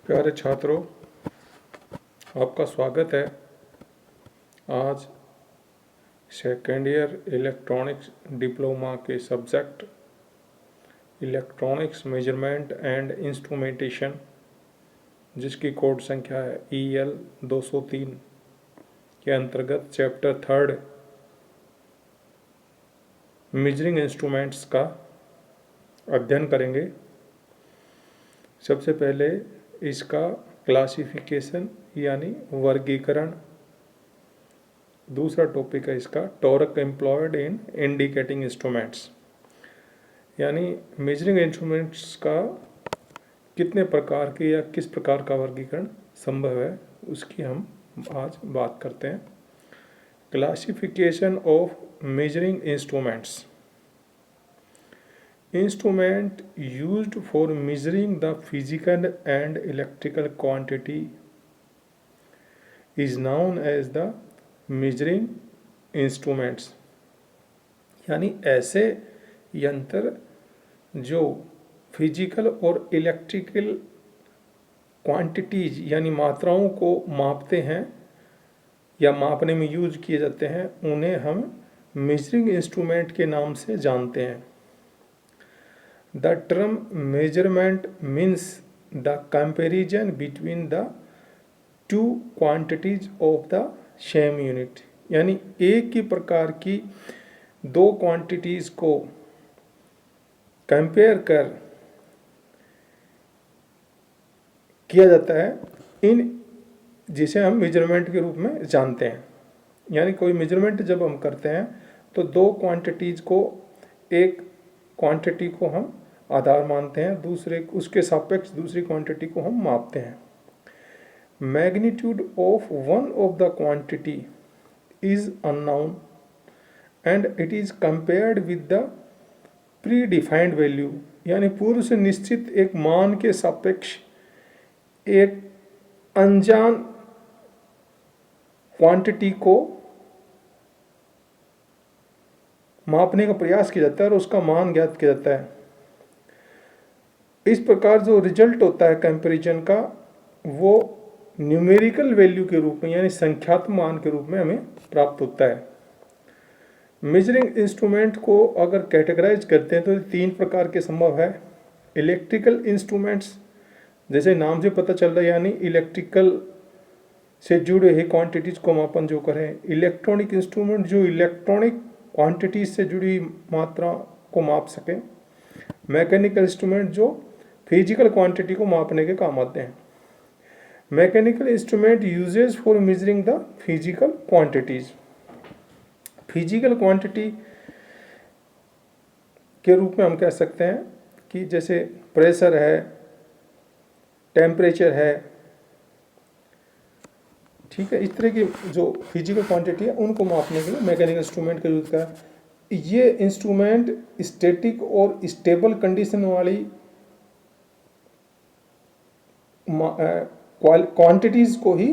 प्यारे छात्रों, आपका स्वागत है। आज सेकेंड ईयर इलेक्ट्रॉनिक्स डिप्लोमा के subject electronics measurement and instrumentation, जिसकी कोड संख्या है EL 203 के अंतर्गत चैप्टर 3 मेजरिंग इंस्ट्रूमेंट्स का अध्ययन करेंगे। सबसे पहले इसका क्लासिफिकेशन यानी वर्गीकरण, दूसरा टॉपिक है इसका torque employed in indicating instruments, यानी मेजरिंग इंस्ट्रूमेंट्स का कितने प्रकार के या किस प्रकार का वर्गीकरण संभव है, उसकी हम आज बात करते हैं। Classification of measuring instruments. Instrument used for measuring the physical and electrical quantity is known as the measuring instruments, यानी ऐसे यंत्र जो फिजिकल और इलेक्ट्रिकल क्वांटिटीज यानी मात्राओं को मापते हैं या मापने में यूज किए जाते हैं, उन्हें हम मेजरिंग इंस्ट्रूमेंट के नाम से जानते हैं। The term measurement means the comparison between the two quantities of the same unit, यानी एक ही प्रकार की दो क्वांटिटीज को कंपेयर कर किया जाता है, जिसे हम मेजरमेंट के रूप में जानते हैं। यानी कोई मेजरमेंट जब हम करते हैं तो दो क्वांटिटीज को, एक क्वांटिटी को हम आधार मानते हैं, दूसरे उसके सापेक्ष दूसरी क्वांटिटी को हम मापते हैं। Magnitude of one of the quantity is unknown and it is compared with the pre defined value, यानी पूर्व से निश्चित एक मान के सापेक्ष एक अनजान क्वांटिटी को मापने का प्रयास किया जाता है और उसका मान ज्ञात किया जाता है। इस प्रकार जो रिजल्ट होता है कंपैरिजन का, वो न्यूमेरिकल वैल्यू के रूप में यानी संख्यात्मक मान के रूप में हमें प्राप्त होता है। मेजरिंग इंस्ट्रूमेंट को अगर कैटेगराइज करते हैं तो तीन प्रकार के संभव है। इलेक्ट्रिकल इंस्ट्रूमेंट्स, जैसे नाम से पता चल रहा है, यानी इलेक्ट्रिकल से जुड़े हुए क्वांटिटीज को मापन जो करें। इलेक्ट्रॉनिक इंस्ट्रूमेंट जो इलेक्ट्रॉनिक क्वांटिटीज से जुड़ी मात्रा को माप सके। मैकेनिकल इंस्ट्रूमेंट जो फिजिकल क्वांटिटी को मापने के काम आते हैं। Mechanical instrument uses for measuring the physical quantities. Physical quantity के रूप में हम कह सकते हैं कि जैसे प्रेशर है, टेम्परेचर है, ठीक है, इस तरह की जो फिजिकल क्वांटिटी है उनको मापने के लिए मैकेनिकल इंस्ट्रूमेंट का यूज का। ये इंस्ट्रूमेंट स्टैटिक और स्टेबल कंडीशन वाली क्वांटिटीज को ही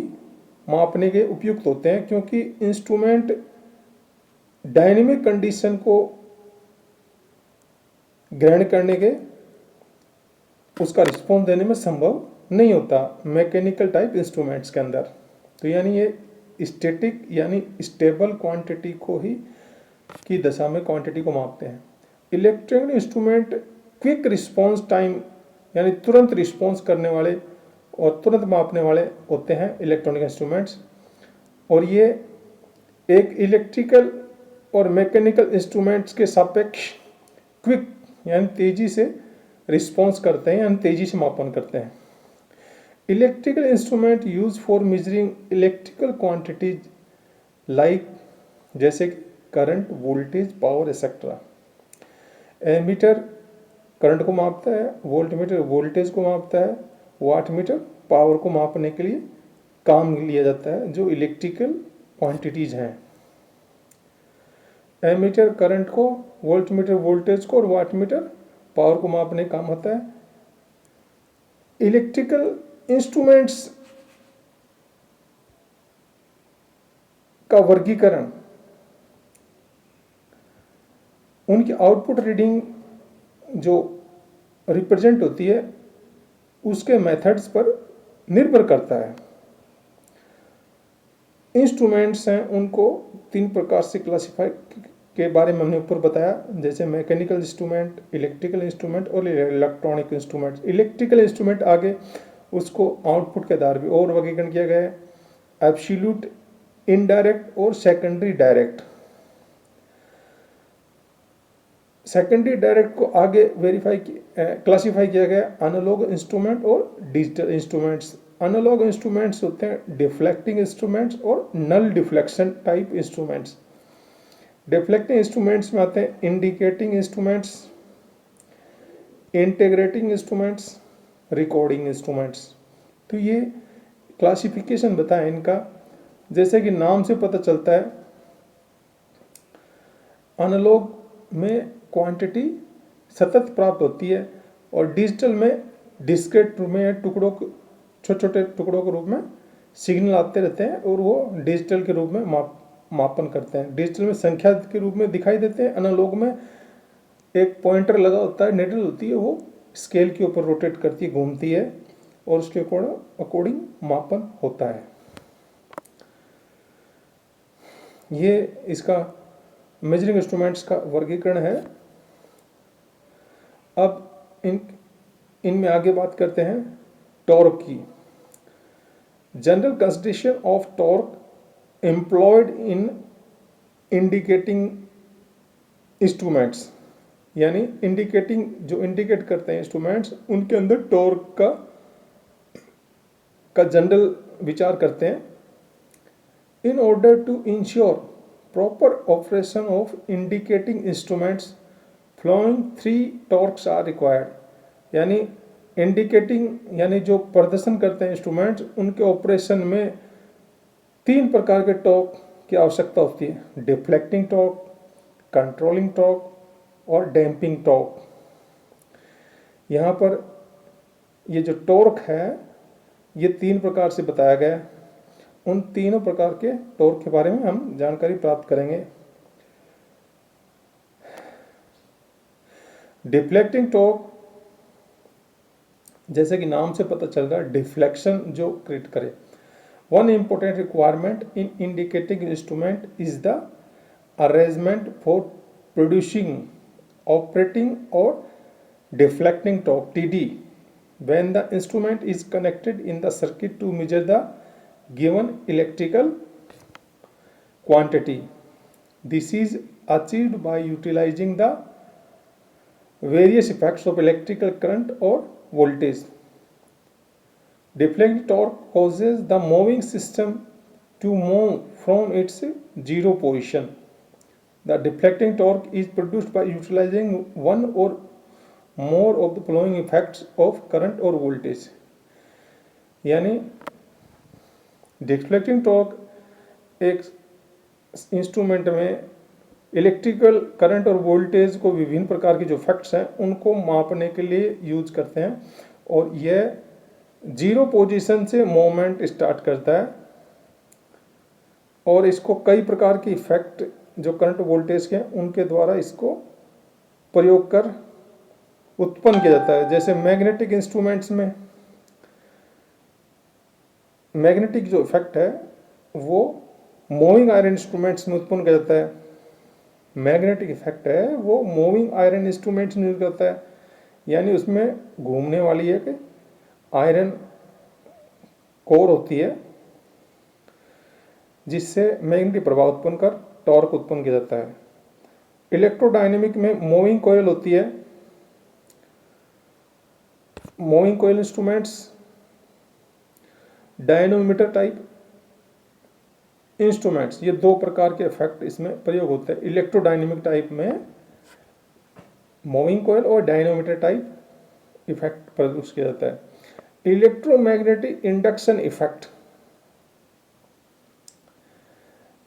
मापने के उपयुक्त होते हैं, क्योंकि इंस्ट्रूमेंट डायनेमिक कंडीशन को ग्रहण करने के उसका रिस्पॉन्स देने में संभव नहीं होता मैकेनिकल टाइप इंस्ट्रूमेंट्स के अंदर। तो यानी ये स्टैटिक यानी स्टेबल क्वांटिटी को ही की दशा में क्वांटिटी को मापते हैं। Electronic instrument quick response time यानी तुरंत रिस्पॉन्स करने वाले और तुरंत मापने वाले होते हैं इलेक्ट्रॉनिक इंस्ट्रूमेंट्स। और ये एक इलेक्ट्रिकल और मैकेनिकल इंस्ट्रूमेंट्स के सापेक्ष क्विक यानी तेजी से रिस्पॉन्स करते हैं, यानी तेजी से मापन करते हैं। Electrical instrument use for measuring electrical quantities like जैसे current, voltage, power etcetera. Ammeter current को मापता है, वोल्टमीटर वोल्टेज को मापता है, वाटमीटर पावर को मापने के लिए काम लिया जाता है जो इलेक्ट्रिकल क्वांटिटीज हैं। एमीटर करंट को, वोल्टमीटर वोल्टेज को और वाटमीटर पावर को मापने का काम होता है। इलेक्ट्रिकल इंस्ट्रूमेंट्स का वर्गीकरण उनकी आउटपुट रीडिंग जो रिप्रेजेंट होती है उसके मेथड्स पर निर्भर करता है। इंस्ट्रूमेंट्स हैं उनको 3 प्रकार से क्लासिफाई के बारे में हमने ऊपर बताया, जैसे मैकेनिकल इंस्ट्रूमेंट, इलेक्ट्रिकल इंस्ट्रूमेंट और इलेक्ट्रॉनिक इंस्ट्रूमेंट। इलेक्ट्रिकल इंस्ट्रूमेंट आगे उसको आउटपुट के आधार पर और वर्गीकरण किया गया है, एब्सोल्यूट, इनडायरेक्ट और सेकेंडरी डायरेक्ट। सेकेंडरी डायरेक्ट को आगे क्लासिफाई किया गया एनालॉग इंस्ट्रूमेंट और डिजिटल इंस्ट्रूमेंट्स। एनालॉग इंस्ट्रूमेंट्स होते हैं डिफ्लेक्टिंग इंस्ट्रूमेंट्स और null deflection type instruments. Deflecting instruments में आते हैं indicating instruments, integrating instruments, recording instruments. तो ये क्लासिफिकेशन बताएं इनका। जैसे कि नाम से पता चलता है, एनालॉग में क्वांटिटी सतत प्राप्त होती है और डिजिटल में डिस्क्रीट रूप में टुकड़ों, छोटे छोटे टुकड़ों के रूप में सिग्नल आते रहते हैं और वो डिजिटल के रूप में मापन करते हैं। डिजिटल में संख्या के रूप में दिखाई देते हैं, एनालॉग में एक पॉइंटर लगा होता है, निडल होती है, वो स्केल के ऊपर रोटेट करती है, घूमती है और उसके अकॉर्डिंग मापन होता है। ये इसका मेजरिंग इंस्ट्रूमेंट्स का वर्गीकरण है। अब इनमें आगे बात करते हैं टॉर्क की। General consideration of torque employed in indicating instruments, यानी इंडिकेटिंग जो इंडिकेट करते हैं इंस्ट्रूमेंट्स, उनके अंदर टॉर्क का जनरल विचार करते हैं। In order to ensure proper operation of indicating instruments following 3 torques are required. यानी इंडिकेटिंग यानी जो प्रदर्शन करते हैं इंस्ट्रूमेंट्स, उनके ऑपरेशन में 3 प्रकार के टॉर्क की आवश्यकता होती है, डिफ्लेक्टिंग टॉर्क, कंट्रोलिंग टॉर्क और डैम्पिंग टॉर्क। यहाँ पर ये जो टॉर्क है ये 3 प्रकार से बताया गया है। उन तीनों प्रकार के टॉर्क के बारे में हम जानकारी प्राप्त करेंगे। डिफ्लेक्टिंग टॉर्क, जैसे कि नाम से पता चल रहा है, डिफ्लेक्शन जो क्रिएट करे। One important requirement in indicating instrument is the arrangement for producing operating और deflecting torque TD when the instrument is connected in the circuit to measure the given electrical quantity. This is achieved by utilizing the various effects of electrical current or voltage. Deflecting torque causes the moving system to move from its zero position. The deflecting torque is produced by utilizing one or more of the following effects of current or voltage. यानी deflecting torque एक instrument में electrical current और voltage को विभिन्न प्रकार के जो facts हैं उनको मापने के लिए यूज करते हैं, और यह 0 पोजीशन से मूवमेंट स्टार्ट करता है और इसको कई प्रकार के इफेक्ट जो करंट वोल्टेज के हैं उनके द्वारा इसको प्रयोग कर उत्पन्न किया जाता है। जैसे मैग्नेटिक इंस्ट्रूमेंट्स में मैग्नेटिक जो इफेक्ट है वो मूविंग आयरन इंस्ट्रूमेंट्स में उत्पन्न किया जाता है। मैग्नेटिक इफेक्ट है वो मूविंग आयरन इंस्ट्रूमेंट्स में यूज करता है, यानी उसमें घूमने वाली एक आयरन कोर होती है जिससे मैग्नेटिक प्रभाव उत्पन्न कर टॉर्क उत्पन्न किया जाता है। इलेक्ट्रोडायनेमिक में मूविंग कॉइल होती है। Moving coil instruments, dynamometer type instruments, ये 2 प्रकार के इफेक्ट इसमें प्रयोग होते हैं। इलेक्ट्रोडायनेमिक टाइप में मूविंग कॉइल और डायनोमीटर टाइप इफेक्ट प्रोड्यूस किया जाता है। इलेक्ट्रोमैग्नेटिक इंडक्शन इफेक्ट,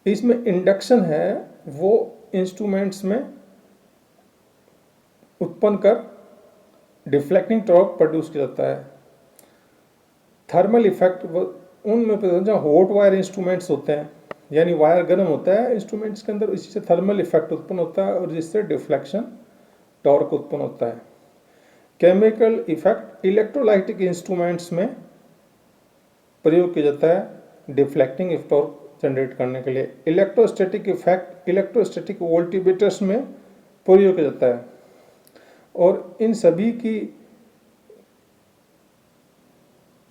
इसमें इंडक्शन है वो इंस्ट्रूमेंट्स में उत्पन्न कर डिफ्लेक्टिंग टॉर्क प्रोड्यूस किया जाता है। थर्मल इफेक्ट उनमें जहाँ हॉट वायर इंस्ट्रूमेंट्स होते हैं, यानी वायर गर्म होता है इंस्ट्रूमेंट्स के अंदर, इसी से थर्मल इफेक्ट उत्पन्न होता है और जिससे डिफ्लेक्शन टॉर्क उत्पन्न होता है। केमिकल इफेक्ट, इलेक्ट्रोलाइटिक इंस्ट्रूमेंट्स में प्रयोग किया जाता है डिफ्लेक्टिंग टॉर्क जनरेट करने के लिए। इलेक्ट्रोस्टैटिक इफेक्ट इलेक्ट्रोस्टैटिक वोल्टमीटर्स में प्रयोग किया जाता है और इन सभी की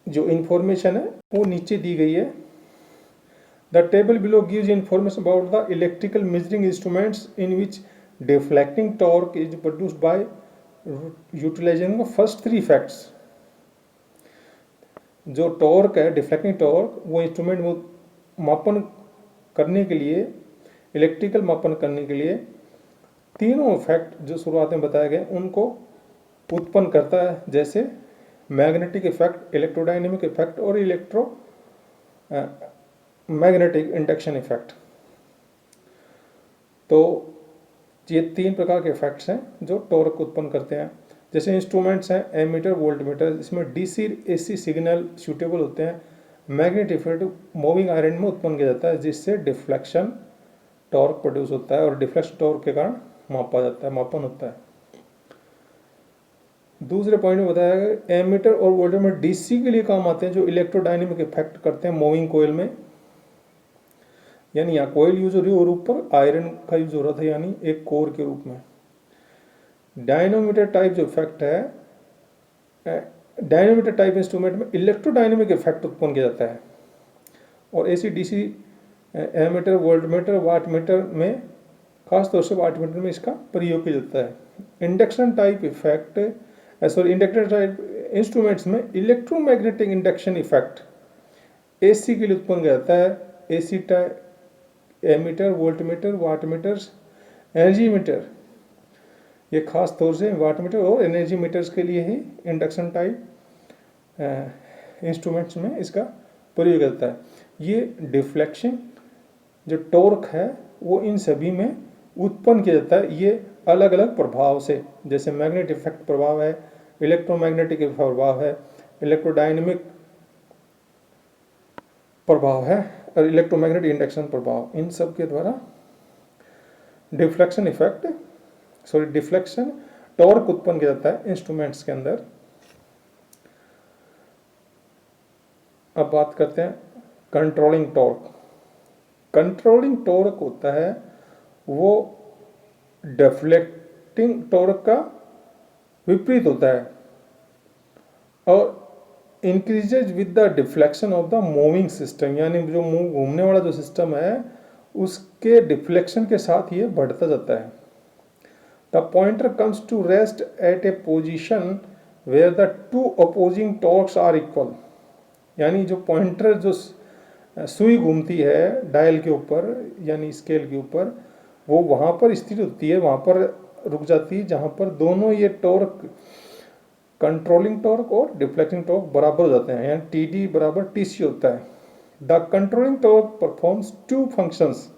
जो इंफॉर्मेशन है वो नीचे दी गई है। The table below gives information about the electrical measuring instruments in which deflecting torque is produced by utilising first three facts. जो टॉर्क है डिफ्लेक्टिंग टॉर्क वो इंस्ट्रूमेंट में मापन करने के लिए इलेक्ट्रिकल मापन करने के लिए तीनों इफेक्ट जो शुरुआत में बताए गए उनको उत्पन्न करता है, जैसे मैग्नेटिक इफेक्ट, इलेक्ट्रोडायनेमिक इफेक्ट और इलेक्ट्रो मैग्नेटिक इंडक्शन इफेक्ट। तो ये तीन प्रकार के इफेक्ट्स हैं जो टॉर्क उत्पन्न करते हैं। जैसे इंस्ट्रूमेंट्स हैं एमीटर, वोल्टमीटर, इसमें डीसी एसी सिग्नल सूटेबल होते हैं। मैग्नेटिक इफेक्ट मूविंग आयरन में उत्पन्न किया जाता है जिससे डिफ्लेक्शन टॉर्क प्रोड्यूस होता है और डिफ्लेक्शन टॉर्क के कारण मापन होता है। दूसरे पॉइंट में बताया गया एमीटर और वोल्टमीटर डीसी के लिए काम आते हैं जो इलेक्ट्रोडायनेमिक इफेक्ट करते हैं मूविंग कोयल में, यानी यहाँ कोयल यूज हो रही है और ऊपर आयरन का यूज हो रहा था यानी एक कोर के रूप में। डायनोमीटर टाइप जो इफेक्ट है, डायनोमीटर टाइप इंस्ट्रूमेंट में इलेक्ट्रोडायनेमिक इफेक्ट उत्पन्न किया जाता है और AC DC ammeter, voltmeter, wattmeter में खासतौर से वाटमीटर में इसका प्रयोग किया जाता है। Induction type effect inductor type instruments में इलेक्ट्रोमैग्नेटिक इंडक्शन इफेक्ट एसी के लिए उत्पन्न किया जाता है। AC type ammeter, voltmeter, wattmeters, energy meter, ये खास तौर से वाटमीटर और एनर्जी मीटर्स के लिए ही इंडक्शन टाइप इंस्ट्रूमेंट्स में इसका प्रयोग होता है। ये डिफ्लेक्शन जो टॉर्क है वो इन सभी में उत्पन्न किया जाता है, ये अलग अलग प्रभाव से, जैसे मैग्नेटिक इफेक्ट प्रभाव है, इलेक्ट्रोमैग्नेटिक प्रभाव है, इलेक्ट्रोडायनेमिक प्रभाव है और इलेक्ट्रोमैग्नेटिक इंडक्शन प्रभाव, इन सब के द्वारा डिफ्लेक्शन टॉर्क उत्पन्न किया जाता है इंस्ट्रूमेंट्स के अंदर। अब बात करते हैं कंट्रोलिंग टॉर्क। कंट्रोलिंग टॉर्क होता है वो डिफ्लेक्टिंग टॉर्क का विपरीत होता है और increases with the deflection of the moving system, यानी जो घूमने वाला जो सिस्टम है उसके डिफ्लेक्शन के साथ ये बढ़ता जाता है। The pointer comes to rest at a position where the two opposing torques are equal, यानी जो पॉइंटर जो सुई घूमती है डायल के ऊपर यानी स्केल के ऊपर, वो वहाँ पर स्थित होती है, वहाँ पर रुक जाती है जहाँ पर दोनों ये टॉर्क कंट्रोलिंग टॉर्क और डिफ्लेक्टिंग टॉर्क बराबर हो जाते हैं, यानी टी डी बराबर टी सी होता है। The controlling torque performs two functions,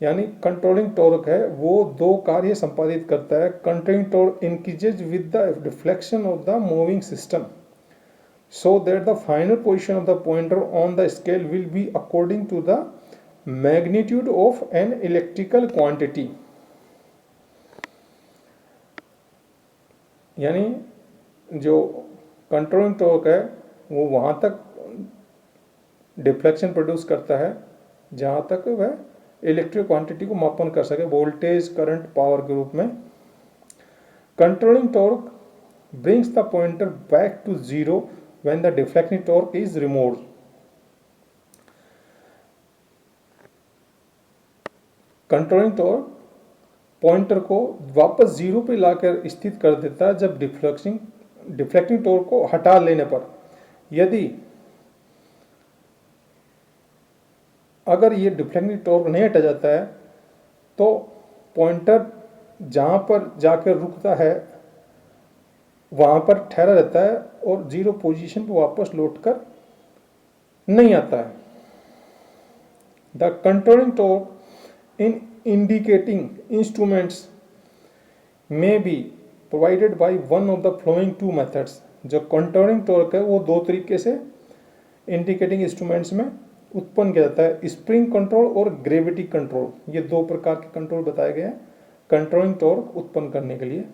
यानी कंट्रोलिंग टॉर्क है वो दो कार्य संपादित करता है। Controlling torque increases with the deflection of the moving system so that the final position of the pointer on the scale will be according to the magnitude of an electrical quantity, यानी जो controlling torque है वो वहाँ तक deflection produce करता है जहाँ तक वह इलेक्ट्रिक क्वांटिटी को मापन कर सके, वोल्टेज, करंट, पावर के रूप में। Controlling torque brings the pointer back to zero when the deflecting torque is removed. Controlling torque pointer को वापस जीरो पे लाकर स्थित कर देता है जब डिफ्लेक्टिंग टॉर्क को हटा लेने पर। यदि अगर ये डिफ्लेक्टिंग टॉर्क नहीं हटा जाता है तो पॉइंटर जहाँ पर जाकर रुकता है वहाँ पर ठहरा रहता है और जीरो पोजीशन पर वापस लौटकर नहीं आता है। The controlling torque in indicating instruments में be provided by one of the following two methods. जो कंट्रोलिंग टॉर्क है वो दो तरीके से इंडिकेटिंग इंस्ट्रूमेंट्स में उत्पन्न किया जाता है, स्प्रिंग कंट्रोल और ग्रेविटी कंट्रोल। ये दो प्रकार के कंट्रोल बताए गए हैं कंट्रोलिंग टॉर्क उत्पन्न करने के लिए।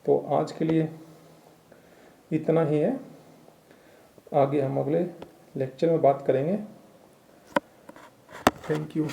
तो आज के लिए इतना ही है। आगे हम अगले लेक्चर में बात करेंगे। Thank you.